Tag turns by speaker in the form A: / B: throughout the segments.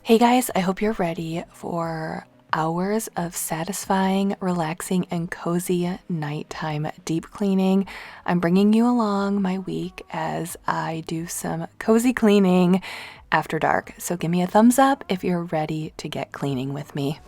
A: Hey guys, I hope you're ready for hours of satisfying, relaxing, and cozy nighttime deep cleaning. I'm bringing you along my week as I do some cozy cleaning after dark. So give me a thumbs up if you're ready to get cleaning with me.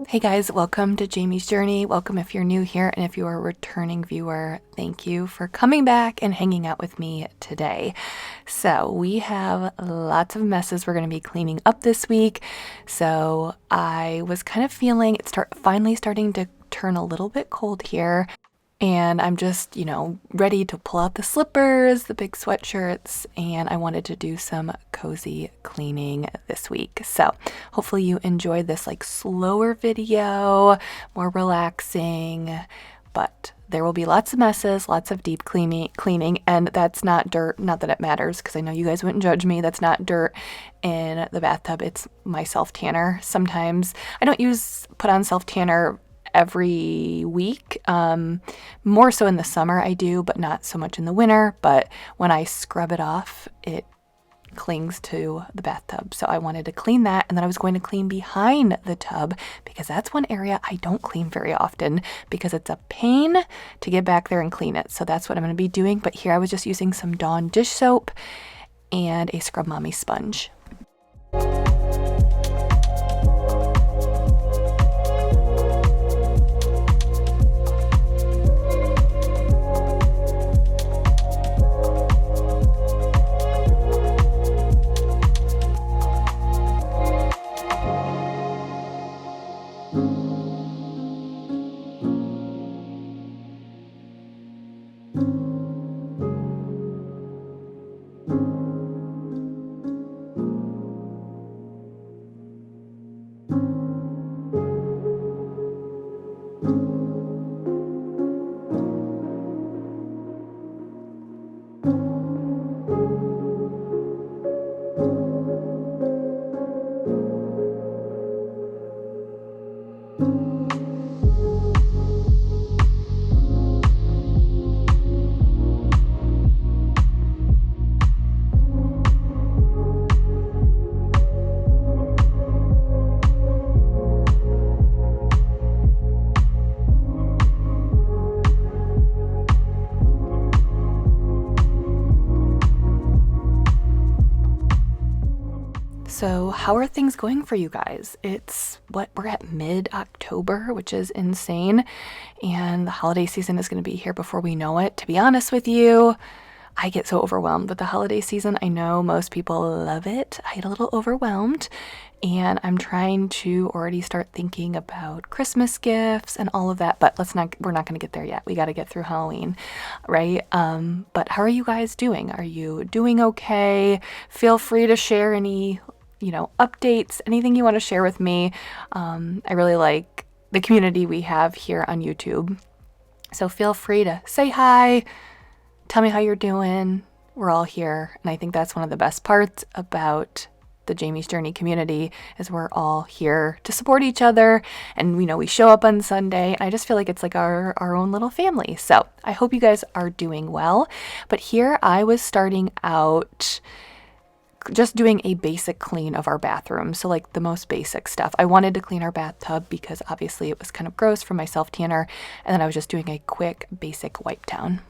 A: Hey guys, welcome to Jamie's Journey. Welcome if you're new here, and if you are a returning viewer, thank you for coming back and hanging out with me today. So we have lots of messes we're going to be cleaning up this week. So I was kind of feeling it finally starting to turn a little bit cold here. And I'm just, ready to pull out the slippers, the big sweatshirts, and I wanted to do some cozy cleaning this week. So hopefully you enjoyed this slower video, more relaxing, but there will be lots of messes, lots of deep cleaning, and that's not dirt. Not that it matters, because I know you guys wouldn't judge me. That's not dirt in the bathtub. It's my self-tanner. Sometimes I don't put on self-tanner every week. More so in the summer I do, but not so much in the winter. But when I scrub it off, it clings to the bathtub. So I wanted to clean that, and then I was going to clean behind the tub because that's one area I don't clean very often because it's a pain to get back there and clean it. So that's what I'm going to be doing. But here I was just using some Dawn dish soap and a Scrub Mommy sponge. So how are things going for you guys? We're at mid-October, which is insane. And the holiday season is going to be here before we know it. To be honest with you, I get so overwhelmed with the holiday season. I know most people love it. I get a little overwhelmed, and I'm trying to already start thinking about Christmas gifts and all of that, but we're not going to get there yet. We got to get through Halloween, right? But how are you guys doing? Are you doing okay? Feel free to share any updates, anything you want to share with me. I really like the community we have here on YouTube. So feel free to say hi, tell me how you're doing. We're all here. And I think that's one of the best parts about the Jamie's Journey community is we're all here to support each other. And we show up on Sunday, and I just feel like it's like our own little family. So I hope you guys are doing well. But here I was starting out just doing a basic clean of our bathroom. So the most basic stuff. I wanted to clean our bathtub because obviously it was kind of gross from my self-tanner. And then I was just doing a quick basic wipe down.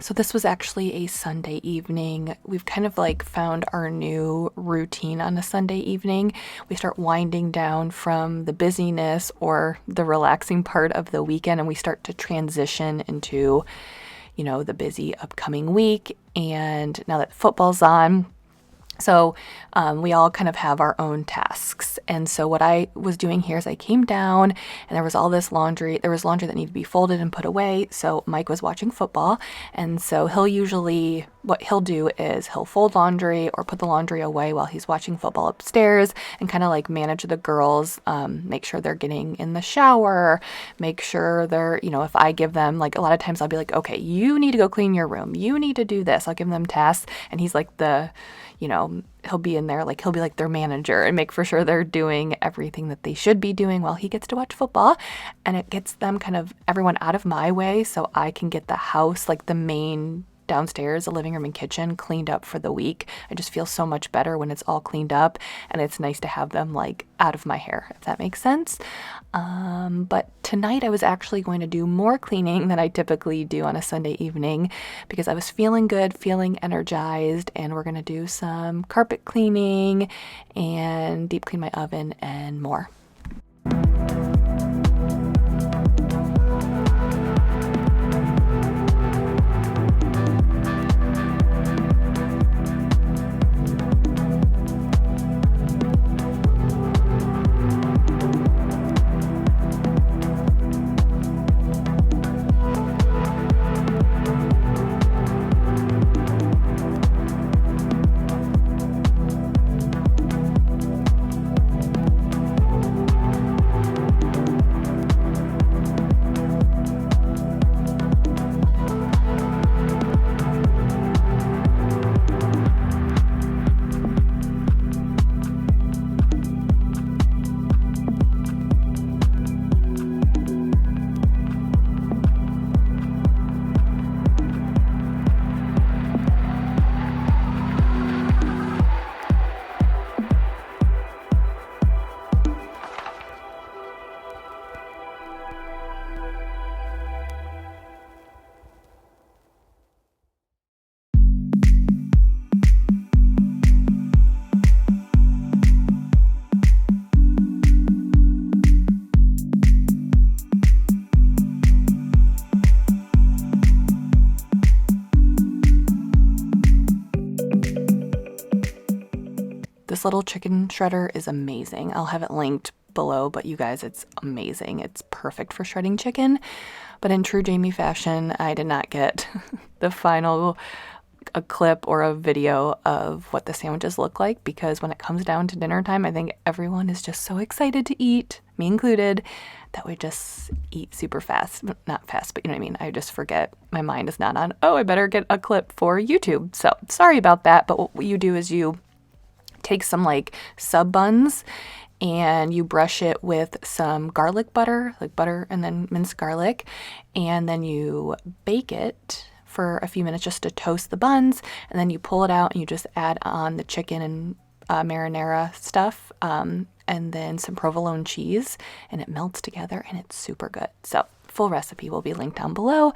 A: So this was actually a Sunday evening. We've kind of like found our new routine on a Sunday evening. We start winding down from the busyness or the relaxing part of the weekend, and we start to transition into, the busy upcoming week. And now that football's on, so we all kind of have our own tasks. And so what I was doing here is I came down and there was all this laundry. There was laundry that needed to be folded and put away. So Mike was watching football. And so what he'll do is he'll fold laundry or put the laundry away while he's watching football upstairs and kind of like manage the girls, make sure they're getting in the shower, make sure they're, if I give them, like a lot of times I'll be like, okay, you need to go clean your room. You need to do this. I'll give them tasks. And he's like he'll be in there, like he'll be like their manager and make for sure they're doing everything that they should be doing while he gets to watch football. And it gets them kind of everyone out of my way so I can get the house, like the main downstairs, the living room and kitchen, cleaned up for the week. I just feel so much better when it's all cleaned up, and it's nice to have them like out of my hair, if that makes sense. But tonight I was actually going to do more cleaning than I typically do on a Sunday evening because I was feeling good, feeling energized, and we're going to do some carpet cleaning and deep clean my oven and more. This little chicken shredder is amazing. I'll have it linked below, but you guys, it's amazing. It's perfect for shredding chicken. But in true Jamie fashion, I did not get the final a clip or a video of what the sandwiches look like, because when it comes down to dinner time, I think everyone is just so excited to eat, me included, that we just eat super fast. Not fast, but you know what I mean? I just forget. My mind is not on, I better get a clip for YouTube. So sorry about that. But what you do is you take some like sub buns and you brush it with some garlic butter, like butter and then minced garlic, and then you bake it for a few minutes just to toast the buns, and then you pull it out and you just add on the chicken and marinara stuff, and then some provolone cheese, and it melts together and it's super good. So full recipe will be linked down below.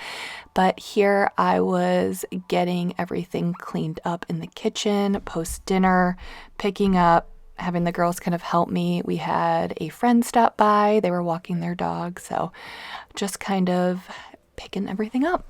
A: But here I was getting everything cleaned up in the kitchen post dinner, picking up, having the girls kind of help me. We had a friend stop by. They were walking their dog. So just kind of picking everything up.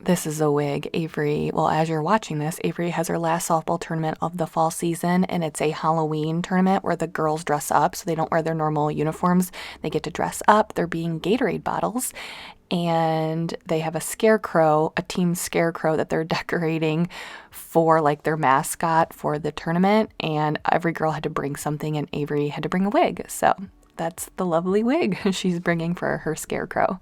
A: This is a wig. Avery, well, as you're watching this, Avery has her last softball tournament of the fall season, and it's a Halloween tournament where the girls dress up, so they don't wear their normal uniforms. They get to dress up. They're being Gatorade bottles, and they have a scarecrow, a team scarecrow that they're decorating for like their mascot for the tournament, and every girl had to bring something, and Avery had to bring a wig. So that's the lovely wig she's bringing for her scarecrow.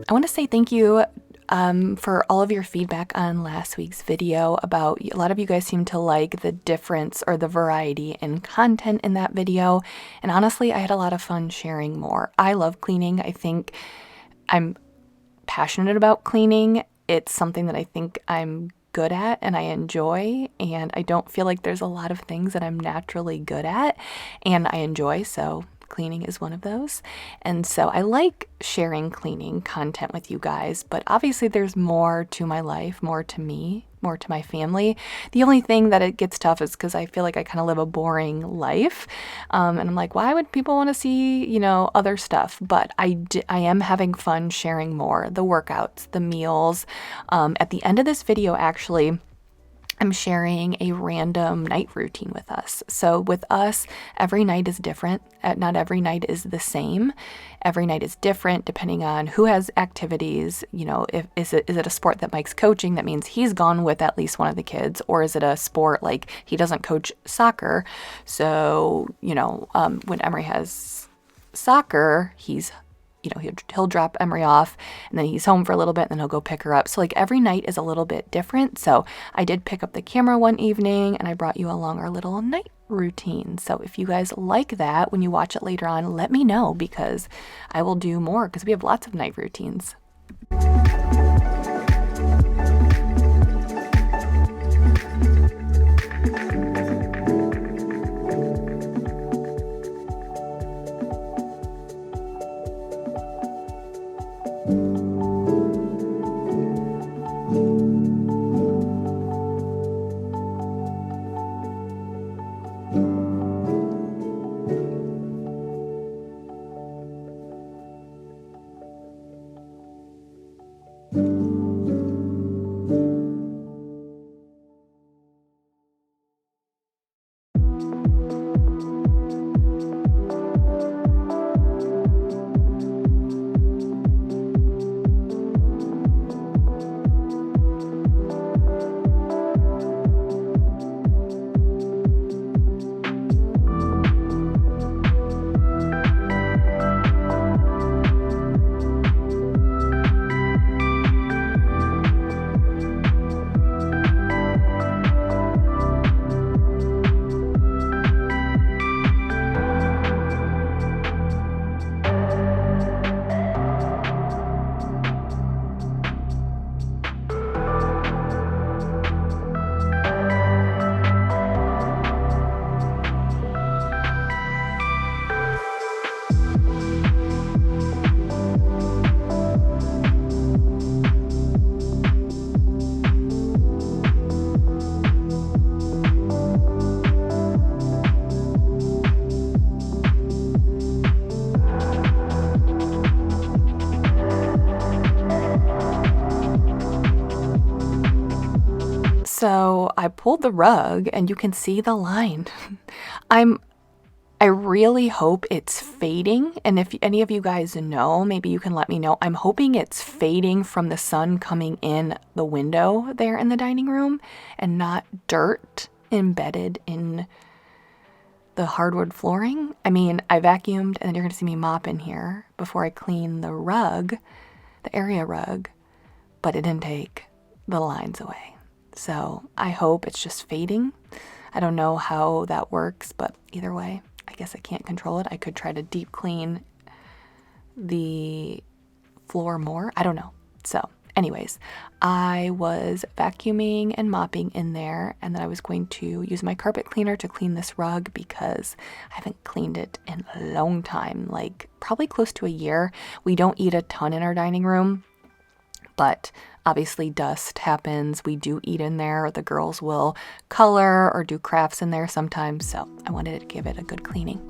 A: I want to say thank you for all of your feedback on last week's video about, a lot of you guys seem to like the difference or the variety in content in that video. And honestly, I had a lot of fun sharing more. I love cleaning. I think I'm passionate about cleaning. It's something that I think I'm good at and I enjoy, and I don't feel like there's a lot of things that I'm naturally good at and I enjoy, so cleaning is one of those. And so I like sharing cleaning content with you guys, but obviously there's more to my life, more to me, more to my family. The only thing that it gets tough is because I feel like I kind of live a boring life. And I'm like, why would people want to see, other stuff? But I am having fun sharing more, the workouts, the meals. At the end of this video, actually, I'm sharing a random night routine with us. So with us, every night is different. Not every night is the same. Every night is different depending on who has activities. Is it a sport that Mike's coaching? That means he's gone with at least one of the kids. Or is it a sport like he doesn't coach soccer? So, when Emery has soccer, he'll drop Emery off and then he's home for a little bit and then he'll go pick her up. So like every night is a little bit different. So I did pick up the camera one evening and I brought you along our little night routine. So if you guys like that, when you watch it later on, let me know because I will do more because we have lots of night routines. I pulled the rug and you can see the line. I really hope it's fading. And if any of you guys know, maybe you can let me know. I'm hoping it's fading from the sun coming in the window there in the dining room and not dirt embedded in the hardwood flooring. I mean, I vacuumed and then you're going to see me mop in here before I clean the rug, the area rug, but it didn't take the lines away. So I hope it's just fading. I don't know how that works, but either way, I guess I can't control it. I could try to deep clean the floor more. I don't know. So anyways, I was vacuuming and mopping in there, and then I was going to use my carpet cleaner to clean this rug because I haven't cleaned it in a long time, like probably close to a year. We don't eat a ton in our dining room, but obviously dust happens. We do eat in there. The girls will color or do crafts in there sometimes, so I wanted to give it a good cleaning.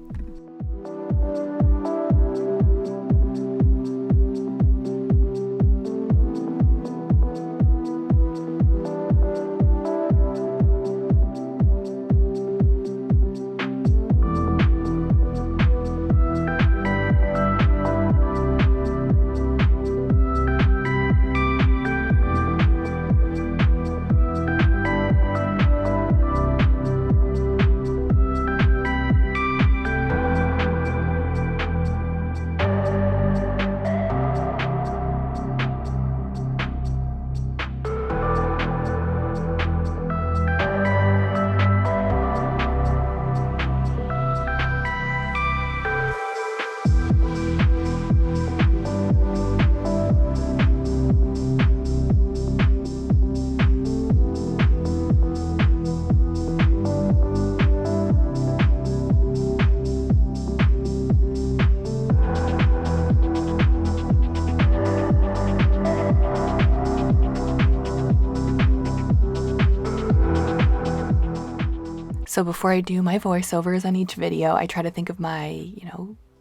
A: So before I do my voiceovers on each video, I try to think of my,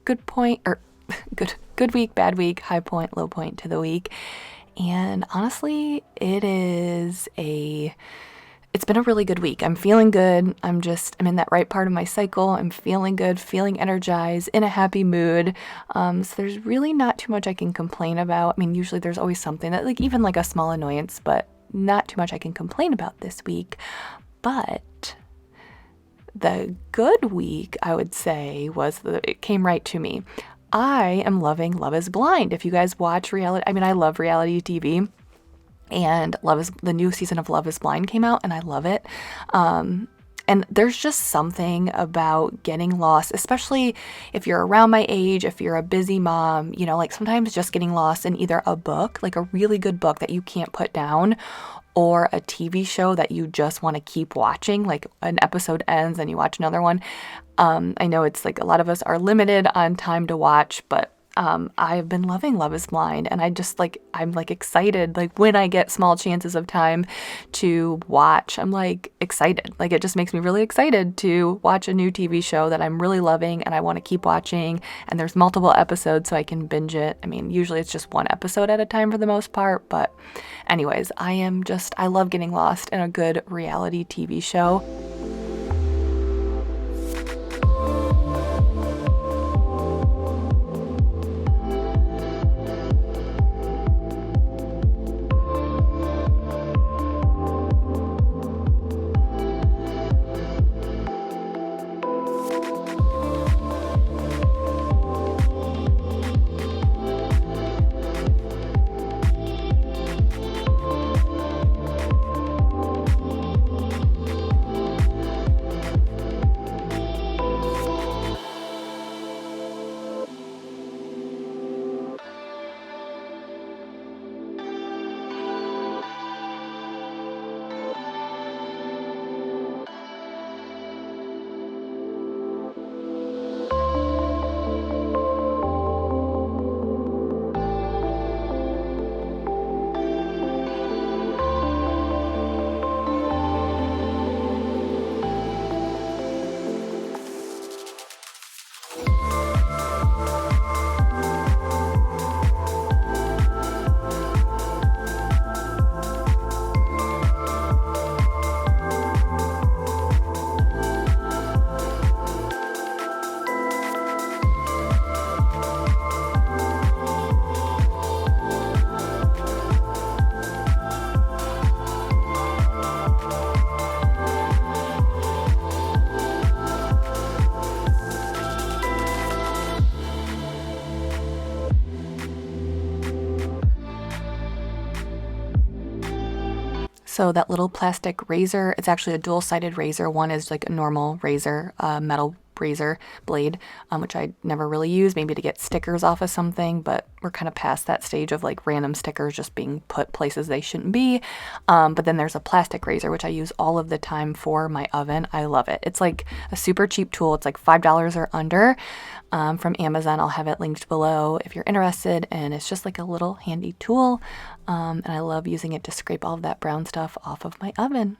A: good point or good week, bad week, high point, low point to the week. And honestly, it's been a really good week. I'm feeling good. I'm in that right part of my cycle. I'm feeling good, feeling energized, in a happy mood. So there's really not too much I can complain about. I mean, usually there's always something that even like a small annoyance, but not too much I can complain about this week. But the good week, I would say, it came right to me. I am loving Love is Blind. If you guys watch reality, I love reality TV, and the new season of Love is Blind came out, and I love it. And there's just something about getting lost, especially if you're around my age, if you're a busy mom, like sometimes just getting lost in either a book, like a really good book that you can't put down, or a TV show that you just want to keep watching, like an episode ends and you watch another one. I know it's like a lot of us are limited on time to watch, but I've been loving Love is Blind, and I'm excited, like when I get small chances of time to watch, I'm excited. It just makes me really excited to watch a new TV show that I'm really loving and I want to keep watching, and there's multiple episodes so I can binge it. Usually it's just one episode at a time for the most part, but anyways, I love getting lost in a good reality TV show. So that little plastic razor, it's actually a dual-sided razor. One is like a normal razor, metal razor blade, which I never really use, maybe to get stickers off of something, but we're kind of past that stage of like random stickers just being put places they shouldn't be. But then there's a plastic razor, which I use all of the time for my oven. I love it. It's like a super cheap tool. It's like $5 or under, from Amazon. I'll have it linked below if you're interested, and it's just like a little handy tool, and I love using it to scrape all of that brown stuff off of my oven.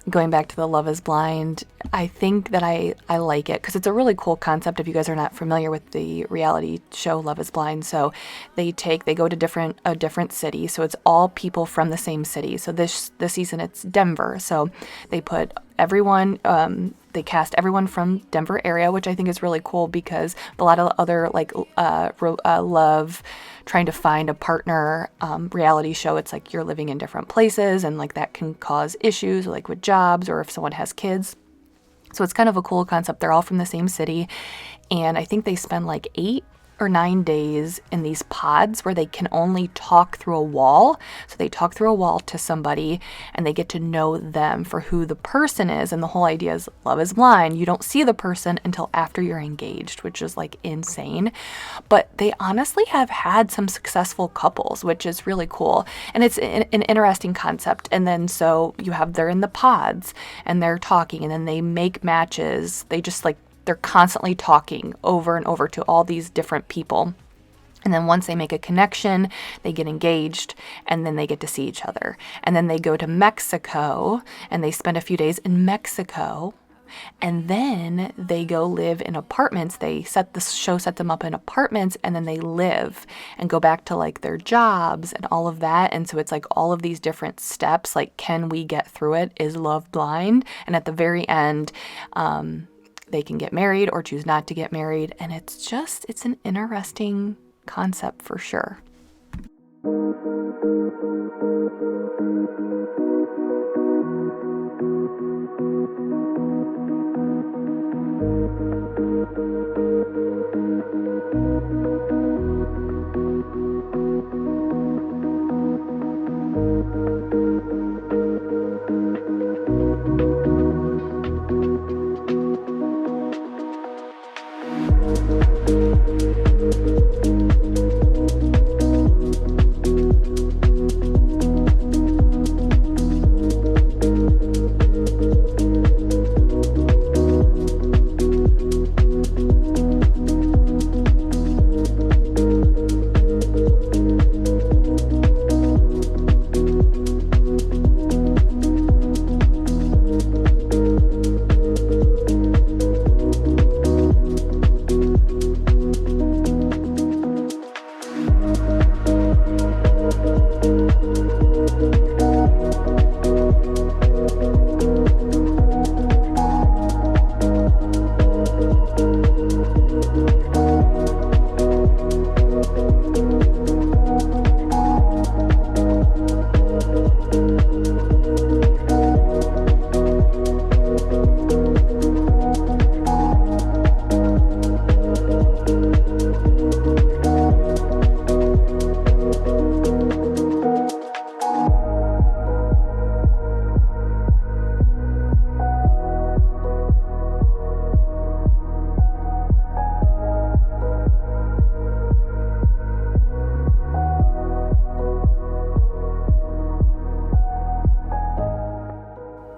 A: Going back to the Love is Blind, I think that I like it because it's a really cool concept if you guys are not familiar with the reality show Love is Blind. So they go to a different city. So it's all people from the same city. So this season it's Denver. So they put everyone, they cast everyone from Denver area, which I think is really cool because a lot of other like love, trying to find a partner reality show, it's like you're living in different places and like that can cause issues like with jobs or if someone has kids. So it's kind of a cool concept. They're all from the same city, and I think they spend like 8 or 9 days in these pods where they can only talk through a wall. So they talk through a wall to somebody and they get to know them for who the person is. And the whole idea is love is blind. You don't see the person until after you're engaged, which is like insane. But they honestly have had some successful couples, which is really cool. And it's an interesting concept. And then so they're in the pods and they're talking and then they make matches. They're constantly talking over and over to all these different people. And then once they make a connection, they get engaged and then they get to see each other. And then they go to Mexico and they spend a few days in Mexico. And then they go live in apartments. The show set them up in apartments and then they live and go back to like their jobs and all of that. And so it's like all of these different steps, like can we get through it? Is love blind? And at the very end, they can get married or choose not to get married. And it's an interesting concept for sure.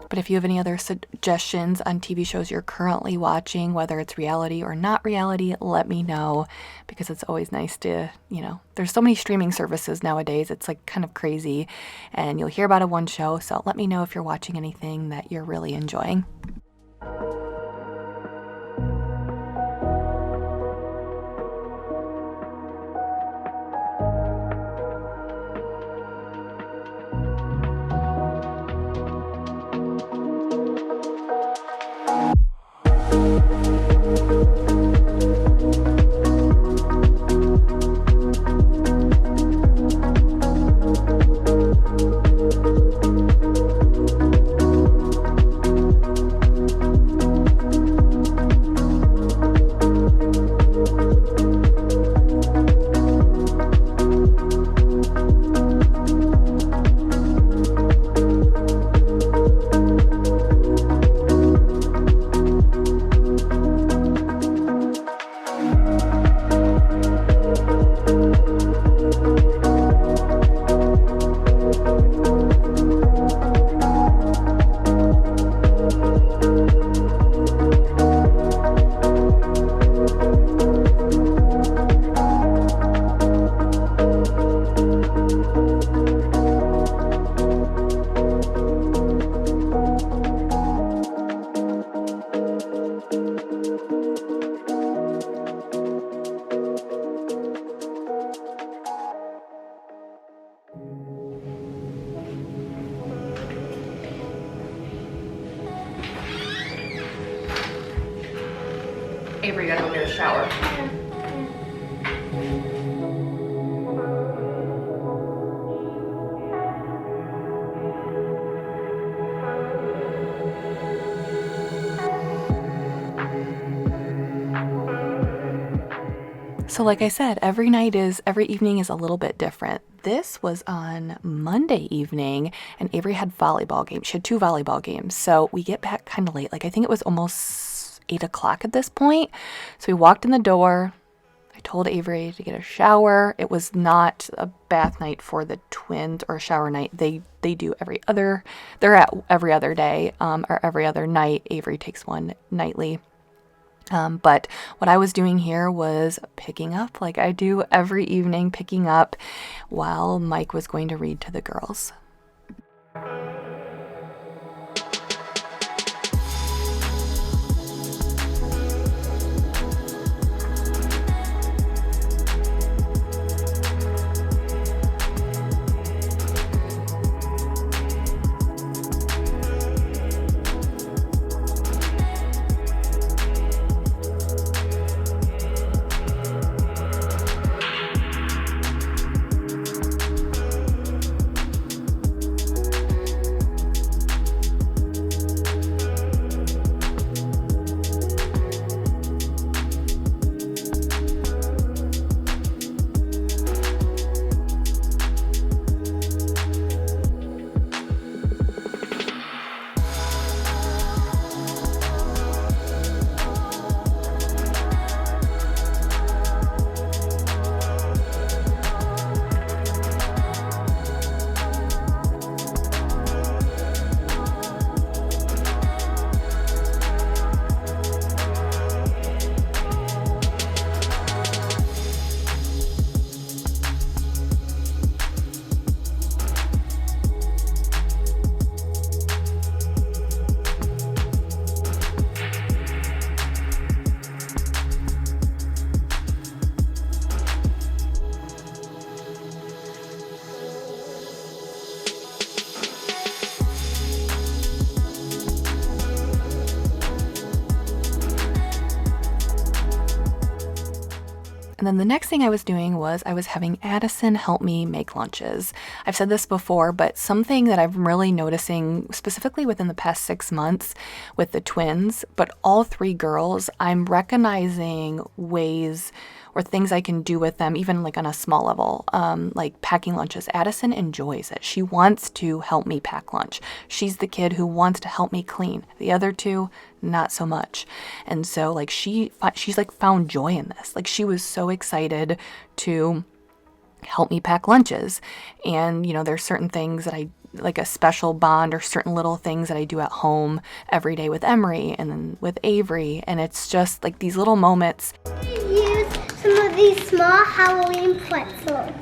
A: But if you have any other suggestions on TV shows you're currently watching, whether it's reality or not reality, let me know, because it's always nice to, there's so many streaming services nowadays. It's like kind of crazy, and you'll hear about a one show. So let me know if you're watching anything that you're really enjoying. Avery, gotta go get a shower. So like I said, every evening is a little bit different. This was on Monday evening, and Avery had volleyball games. She had 2 volleyball games. So we get back kind of late. Like I think it was almost 8 o'clock at this point. So we walked in the door. I told Avery to get a shower. It was not a bath night for the twins or a shower night. They do they're at every other day, or every other night. Avery takes one nightly. But what I was doing here was picking up, like I do every evening, picking up while Mike was going to read to the girls. And then the next thing I was doing was I was having Addison help me make lunches. I've said this before, but something that I'm really noticing specifically within the past 6 months with the twins, but all 3 girls, I'm recognizing ways or things I can do with them, even like on a small level, like packing lunches. Addison enjoys it. She wants to help me pack lunch. She's the kid who wants to help me clean. The other 2, not so much. And so like she's like found joy in this. Like she was so excited to help me pack lunches. And there's certain things that like a special bond or certain little things that I do at home every day with Emery and then with Avery. And it's just like these little moments.
B: Use some of these small Halloween pretzels.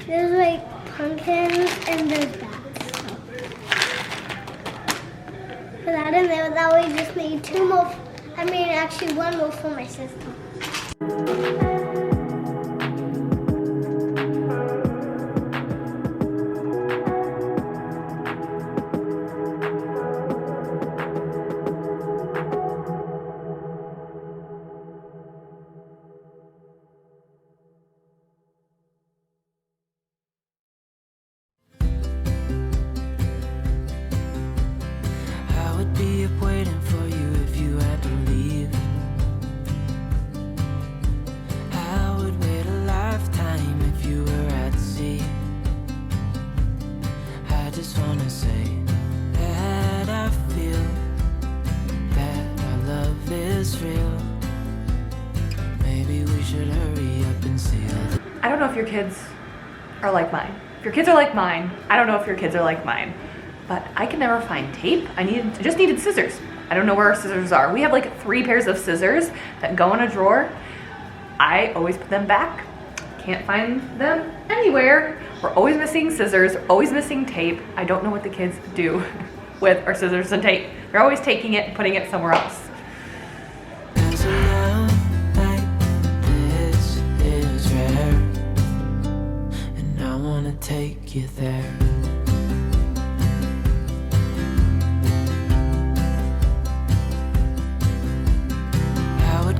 B: There's like pumpkins and there's that. For that in there, that we just made two more. I mean, actually one more for my sister.
C: Be up waiting for you if you had to leave. I would wait a lifetime if you were at sea. I just wanna say that I feel that our love is real. Maybe we should hurry up and seal.
A: I don't know if your kids are like mine. If your kids are like mine, I don't know if your kids are like mine. But I can never find tape. I just needed scissors. I don't know where our scissors are. We have like 3 pairs of scissors that go in a drawer. I always put them back. Can't find them anywhere. We're always missing scissors, always missing tape. I don't know what the kids do with our scissors and tape. They're always taking it and putting it somewhere else.
C: Cause a love like this is rare, and I wanna take you there.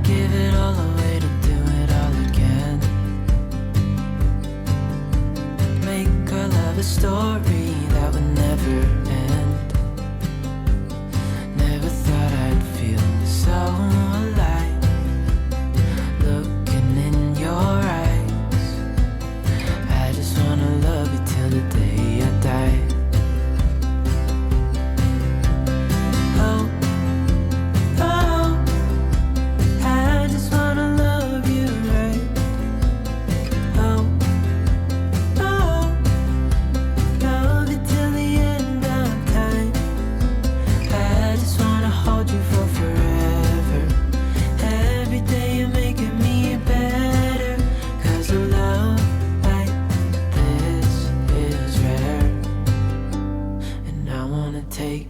C: Give it all away to do it all again. Make our love a story that would never end. Never thought I'd feel so alive, looking in your eyes. I just wanna love you till the day I die. Oh,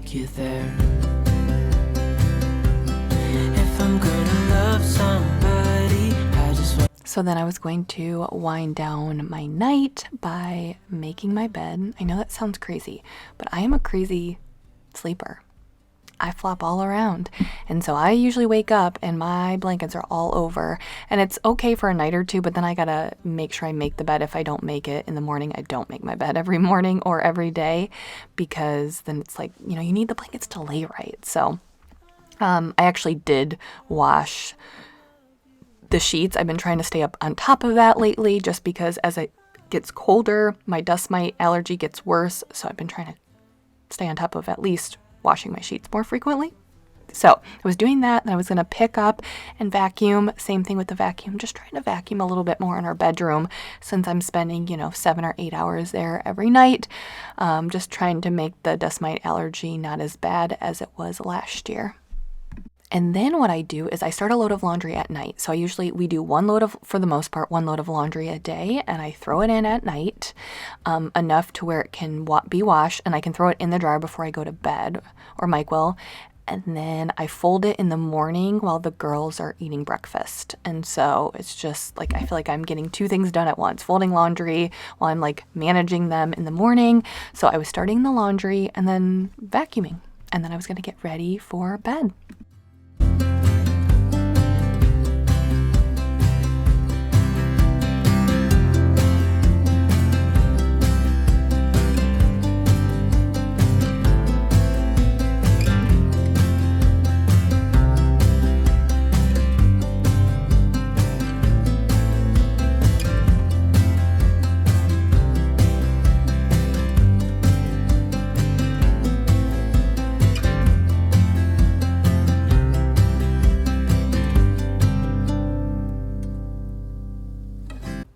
C: you there. If I'm gonna love somebody, I just want.
A: So then I was going to wind down my night by making my bed. I know that sounds crazy, but I am a crazy sleeper. I flop all around. And so I usually wake up and my blankets are all over. And it's okay for a night or two, but then I gotta make sure I make the bed. If I don't make it in the morning, I don't make my bed every morning or every day, because then it's like, you need the blankets to lay right. So I actually did wash the sheets. I've been trying to stay up on top of that lately, just because as it gets colder, my dust mite allergy gets worse. So I've been trying to stay on top of at least washing my sheets more frequently. So I was doing that, and I was going to pick up and vacuum. Same thing with the vacuum, just trying to vacuum a little bit more in our bedroom, since I'm spending 7 or 8 hours there every night, just trying to make the dust mite allergy not as bad as it was last year. And then what I do is I start a load of laundry at night. So we do for the most part, one load of laundry a day, and I throw it in at night, enough to where it can be washed, and I can throw it in the dryer before I go to bed, or Mike will. And then I fold it in the morning while the girls are eating breakfast. And so it's just like, I feel like I'm getting 2 things done at once, folding laundry while I'm like managing them in the morning. So I was starting the laundry and then vacuuming, and then I was going to get ready for bed.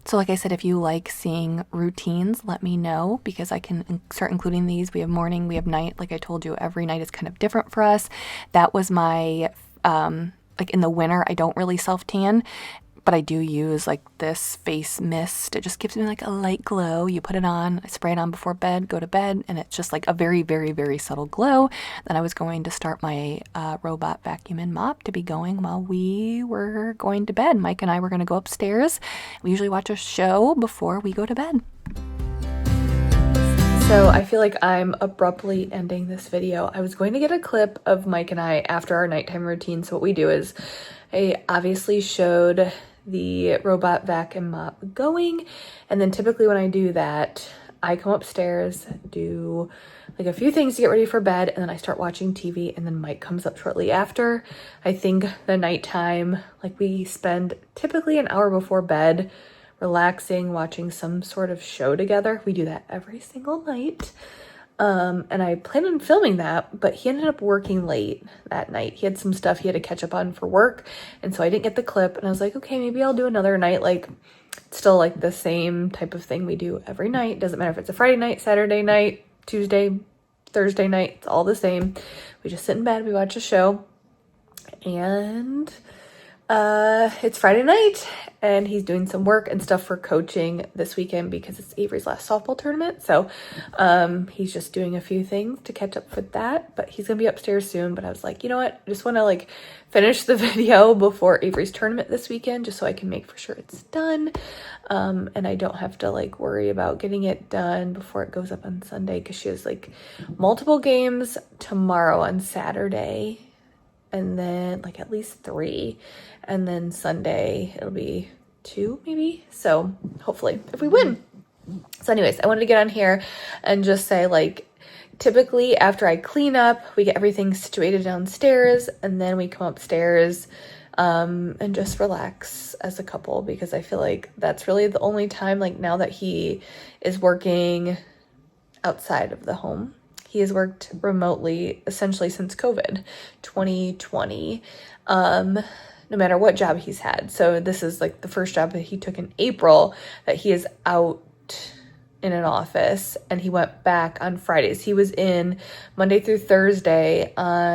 A: So like I said, if you like seeing routines, let me know, because I can start including these. We have morning, we have night. Like I told you, every night is kind of different for us. That was my, like in the winter, I don't really self-tan, but I do use like this face mist. It just gives me like a light glow. You put it on, I spray it on before bed, go to bed, and it's just like a very, very, very subtle glow. Then I was going to start my robot vacuum and mop to be going while we were going to bed. Mike and I were going to go upstairs. We usually watch a show before we go to bed. So I feel like I'm abruptly ending this video. I was going to get a clip of Mike and I after our nighttime routine. So what we do is I obviously showed the robot vac and mop going, and then typically when I do that, I come upstairs, do like a few things to get ready for bed, and then I start watching TV, and then Mike comes up shortly after. I think the nighttime, like we spend typically an hour before bed relaxing, watching some sort of show together. We do that every single night. And I planned on filming that, but he ended up working late that night. He had some stuff he had to catch up on for work, and so I didn't get the clip, and I was like, okay, maybe I'll do another night. Like, it's still like the same type of thing we do every night. Doesn't matter if it's a Friday night, Saturday night, Tuesday, Thursday night, it's all the same. We just sit in bed, we watch a show, and it's Friday night, and he's doing some work and stuff for coaching this weekend because it's Avery's last softball tournament. So he's just doing a few things to catch up with that, but he's gonna be upstairs soon. But I was like, you know what, I just want to like finish the video before Avery's tournament this weekend, just so I can make for sure it's done, and I don't have to like worry about getting it done before it goes up on Sunday, because she has like multiple games tomorrow on Saturday, and then like at least 3, and then Sunday it'll be 2 maybe. So hopefully if we win. So anyways, I wanted to get on here and just say, like, typically after I clean up, we get everything situated downstairs, and then we come upstairs and just relax as a couple, because I feel like that's really the only time, like now that he is working outside of the home. He has worked remotely essentially since COVID 2020, no matter what job he's had. So this is like the first job that he took in April that he is out in an office, and he went back on Fridays. He was in Monday through Thursday up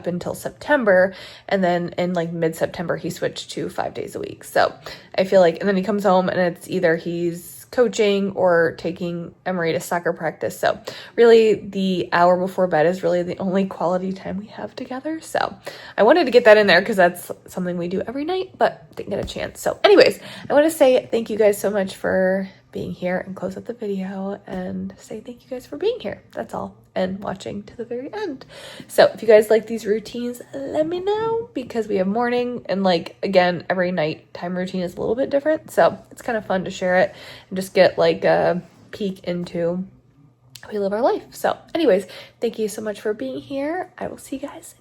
A: until September, and then in like mid-September he switched to 5 days a week. So I feel like, and then he comes home and it's either he's coaching or taking Emery to soccer practice. So really the hour before bed is really the only quality time we have together. So I wanted to get that in there because that's something we do every night, but didn't get a chance. So anyways, I want to say thank you guys so much for being here, and close up the video and say thank you guys for being here. That's all, and watching to the very end. So if you guys like these routines, let me know, because we have morning and, like, again, every night time routine is a little bit different. So it's kind of fun to share it and just get like a peek into how we live our life. So anyways, thank you so much for being here. I will see you guys